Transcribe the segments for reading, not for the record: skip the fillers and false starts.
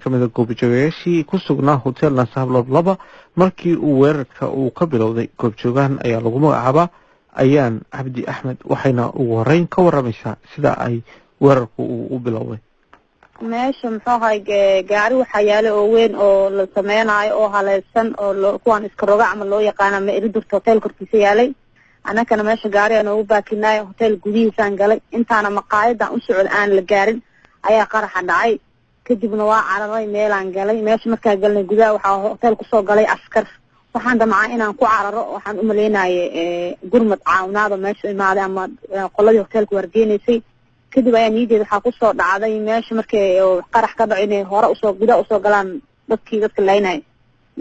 kamid ah goobjoogayaashii ku sugnaa hotel Naasa Hablood laba markii uu weerarka uu ka bilowday. goobjoogahan ayaa lagu magacaabaa Ayaan Cabdi Axmed, waxayna ugu horeyn ka waramaysaa sida ay weerarku u bilowday. meesha muxuu ahay gaari waxa yaalo oo weyn oo la sameeynayo oo halaysan oo kuwan iska roga ama loo yaqaan ama iridurta hotel korkiisa yaalay. anakana meesha gaari aan ugu baakinayo hotel gudihiisaan galay, intaana maqaayadan u socod aan la gaarin ayaa qaraxa dhacay. kadibna waa cararay meelaan galay. meesha markaa galnay gudaha waxaa hotel kusoo galay askar. waxaan damcaa inaan ku cararo, waxaan u maleynayay gurmad caawinaada meesha imaaday ama qoladii hotelka wargeenaysay. kadib ayaa niyadeeda waxaa kusoo dhacday meesha markay qarax ka dhaco inay hore gudaha usoo galaan dadka laynay.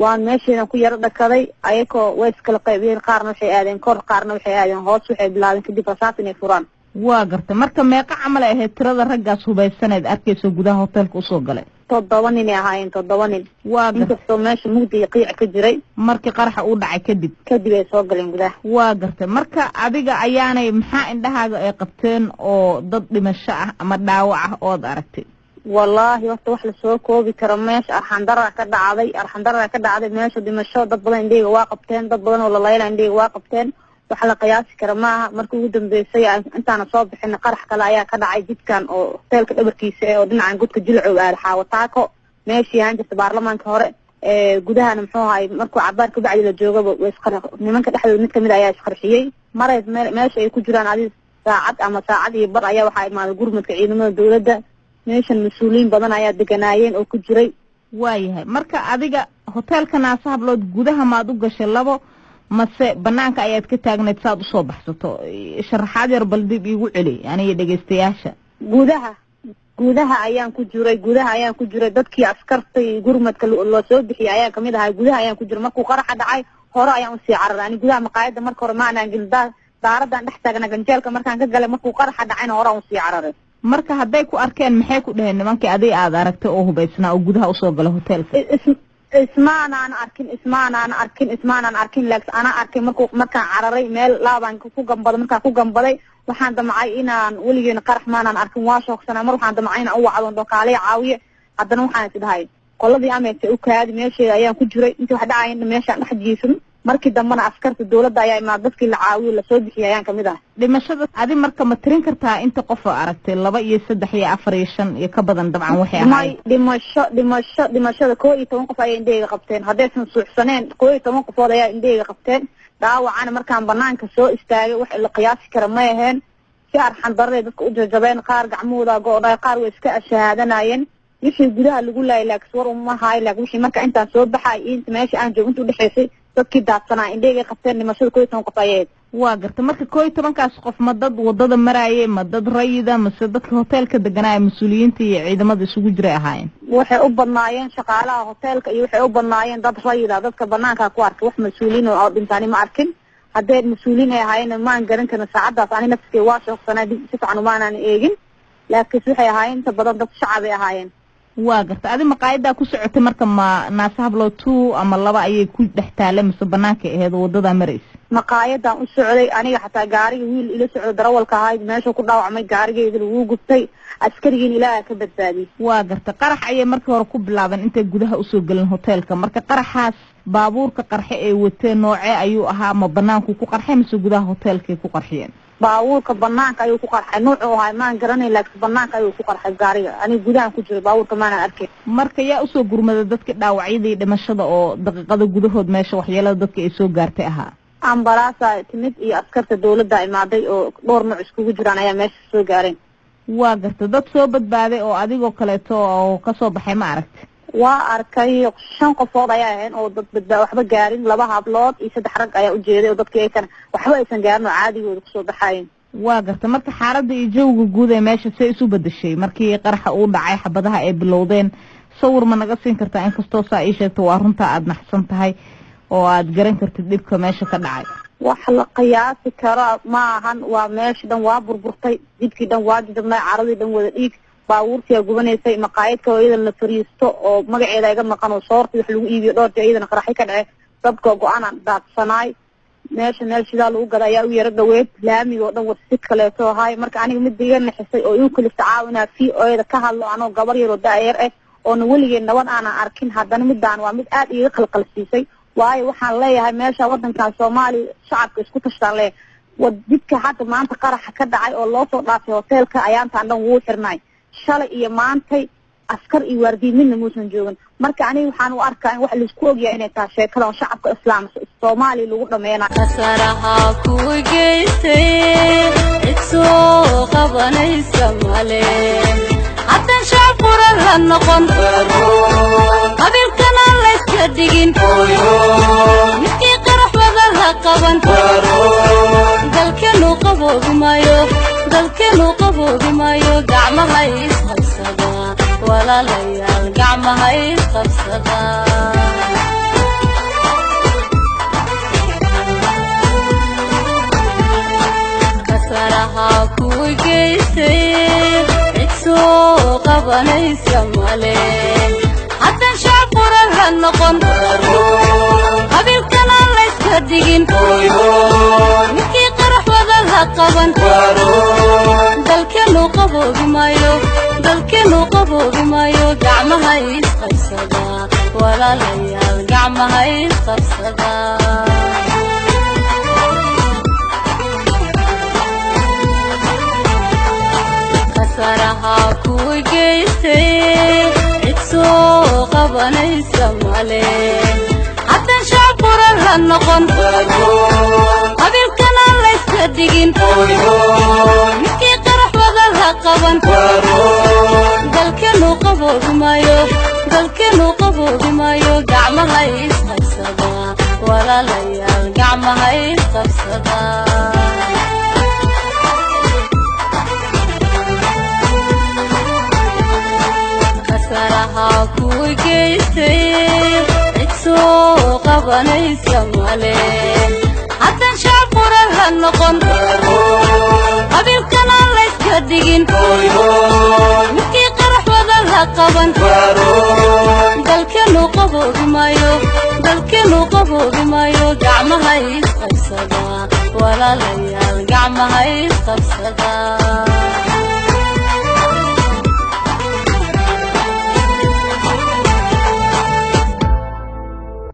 waan meesheedan ku yaro dhakaday, ayagoo way iskala qaybiyeen, qaarna waxay aadeen kor, qaarna waxay aadeen hoos, waxay bilaabeen kadib rasaas inay furaan. waa gartay. marka meeqa camal ay ahayd tirada raggaas hubaysaneed arkayso gudaha hotelka usoo galay? 7 nin ay ahaayeen, 7 nin. waa gartay. inkastoo meesha mugdi iyo qiic ka jiray markii qaraxa uu dhacay kadib ay soo galeen gudaha. waa gartay. marka adiga ayaanay maxaa indhahaaga ay qabteen oo dad dhimasho ah ama dhaawac ah ood aragtay? wallaahi horta wax lasoo koobi karo meesha arxandara ka dhacday meesha dhimasho dad badan indhayga waa qabteen, dad badan oo lalayla indhayga waa qabteen. wax la qiyaasi kara maaha. markii ugu dambeysay intaana soo bixin qarax kale ayaa ka dhacay jidkan oo hotelka dhabarkiisa oo dhinacan godka Jilcow aad Xaawataako meeshii aan jirta baarlamaanka hore gudahana muxuu ahay markuu cabaar ka bacdi la joogaba way isqarx nimanka dhexdooda mid kamid ayaa isqarxiyay. maray meesha ay ku jiraan adiga saacad iyo bar ayaa waxaa imaaday gurmadka ciidamada dawladda. meeshan mas-uuliyiin badan ayaa deganaayeen oo ku jiray. waayahay. marka adiga hotelka Naasa Hablood gudaha maad u gashay labo mase banaanka ayaad ka taagnayd saad usoo baxsato? sharaxaad yar bal dib iigu celi aniga dhageystayaasha. gudaha ayaan ku jiray dadkii askartay gurmadka loo soo bixiyay ayaan kamid ahay. gudaha ayaan ku jiray markuu qaraxa dhacay hore ayaan usii cararay. ani gudaha maqaayada marka hore maanaan gelin, daaradan dhex taagna ganjeelka markaan ka galay markuu qaraxa dhacayna hore aan usii cararay. marka hadday ku arkeen maxay ku dhaheen nimankii adiga aad aragtay oo hubaysnaa oo gudaha usoo gala hotelka? ismaanaan arkin laakiin ana arkay markaan cararay meel laabaan markaan ku gambaday waxaan damcay inaan weligeena qarax maanaan arkin. waa shoogsanaa mar waxaan damcay inaan u wacdo dhokaalay caawiye. haddana waxaan is dhahay qoladii ameegtay u kaadi meesheeda ayaan ku jiray intii wax dhacayna meeshaan dhex jiifin. markii dambena askarta dawladda ayaa imaad dadkii la caawiyo lasoo bixiyay ayaan kamid ah. dhimashada adi marka ma tirin kartaa inta qof aragtay? 2 iyo 3 iyo 4 iyo 5 iyo ka badan dabcan waxay ahayd. dhimashada 11 qof ayay indhayga qabteen. haddaysan suuxsaneen 11 qofood ayaa indhayga qabteen. dhaawacana markaan banaanka soo istaagay wax la qiyaasi kara ma aheen. si arxan darre dadka u jajabeen, qaar gacmahooda go'day, qaar way iska ashahaadanayeen. wixii gudaha lagu laayay laakiin war uma haay laakiin wixii marka intaan soo baxay inta meesha aan joogin inta u dhaxaysay dadkii daadsanaa indhayga qabteen. dhimashada 11 qof ayay. waa gartay. marka 11kaas qof ma dad wadada marayay, ma dad rayida, mase dadka hotelka deganaa mas-uuliyiinta iyo ciidamada isugu jiray ahaayeen? waxay u badnaayeen shaqaalaha hotelka iyo waxay u badnaayeen dad rayida. dadka banaanka ku arkay wax mas-uuliyiin oo dhintaani ma arkin. haddee mas-uuliyiin ay ahaayeen maan garan karin saacadaas. ani nafskay waa shoogsanaa si fiican umaanaan eegin, laakiin waxay ahaayeen inta badan dad shacab ay ahaayeen. waa gartay. adi maqaayadaa ku socotay marka ma Naasa Hablood 2 ama 2 ayay ku dhex taalay mase banaanka ahayd wadada maraysa? maqaayadan u socday aniga xataa gaariga wiil ila socdo darawalka ahayd meesha ku dhaawacmay gaarigeedana wuu gubtay. askarigiin ilaaha ka badbaadiyay. waa gartay. qarax ayay markii hore ku bilaabeen intay gudaha usoo galin hotelka. marka qaraxaas baabuurka qarxe ee wateen noocee ayuu ahaa? ma banaanku ku qarxay mase gudaha hotelkay ku qarxiyeen? baabuurka banaanka ayuu ku qarxay. nuucu ahaa maan garanay laakiin banaanka ayuu ku qarxay gaariga. aniga gudaha ku jiray baabuurka maanaan arkin. marka yaa usoo gurmaday dadka dhaawacyadii dhimashada oo daqiiqada gudahood meesha waxyeelada dadka ay soo gaartay ahaa? ambalaasa timid iyo askarta dawladda imaaday oo dhowr nooc iskugu jiraan ayaa meesha soo gaareen. waa gartay. dad soo badbaaday oo adigoo kaleeto oo kasoo baxay ma aragtay? waa arkay 5 qofood ayaa ahayn oo dad waxba gaarin. 2 hablood iyo 3 rag ayaa u jeeday oo dadkii aysan waxba aysan gaarin oo caadigooda kusoo baxayeen. waa gartay. marka xaaladda iyo jawiga guud ee meesha say isu bedeshay markii qaraxa uu dhacay xabadaha ay bilowdeen? sawir ma naga siin kartaa? inkastoo saa ii sheegto waa runta aad naxsan tahay oo aad garan kartid dhibka meesha ka dhacay. wax la qiyaasi karo ma ahan. waa meesha dhan waa burburtay, jidkii dhan waa jajabnay, caradii dhan wada dhiig, baabuurtii gubanaysay. maqaayadka oo iyada la fariisto oo magaceeda iga maqan oo soortii wax lagu iibiyo dhowr jeer iyadana qaraxi ka dhacay. dadka go'aan daadsanaay. meesha meel sidaa lagu gada ayaa u yara dhaweed. laamiga oo dhan warsid kaleeto ahaay. marka aniga mid iga naxisay oo igu kaliftay caawinaa oo iyada ka hadlo anoo gabar yar oo daayar oona weligeed nabad aanan arkin haddana midaan waa mid aad iiga qalqalsiisay waayo waxaan leeyahay meesha wadankan Soomaaliya shacabka isku tashtaan leh wadidka hadda maanta qaraxa ka dhacay oo loo soo dhaafay hotelka ayaantan dhan wuu xirnay shalay iyo maantay askar iyo waardiyiin muusan joogin marka aniga waxaan u arkaa in wax la isku ogyahay inay tahay sheekada shacabka islaamka Soomaaliya lagu dhameenayo kasaraha ku geystay isoo qabanaysa male hadda shacabura la noqon qabilkana la iska digin midkii qarax wada la qaban dalkeenu qaboobi maayo gacmaha isqabsada walaalayaal gacmaha isqabsada kasaraha ku geystay isoo qabanaysa male hadda shacabura la noqon qabilkana la iska digin midkii qarax wada la qaban dalkeenu qaboobi maayo gacmaha isqabsada walaalayaal gacmaha isqabsada kasaraha ku geystay isoo qabanaysa male hadda shacabura la noqon qabilkana la iska digin midkii qarax wada la qaban dalkeenu qaboobi maayo gacmaha isqabsada walaalayaal gacmaha isqabsada kasaraha ku geystay isoo qabanaysa male hadda shacabura la noqon qabilkana la iska digin midkii qarax wada la qaban dalkeenu qaboobi maayo gacmaha isqabsada walaalayaal gacmaha isqabsada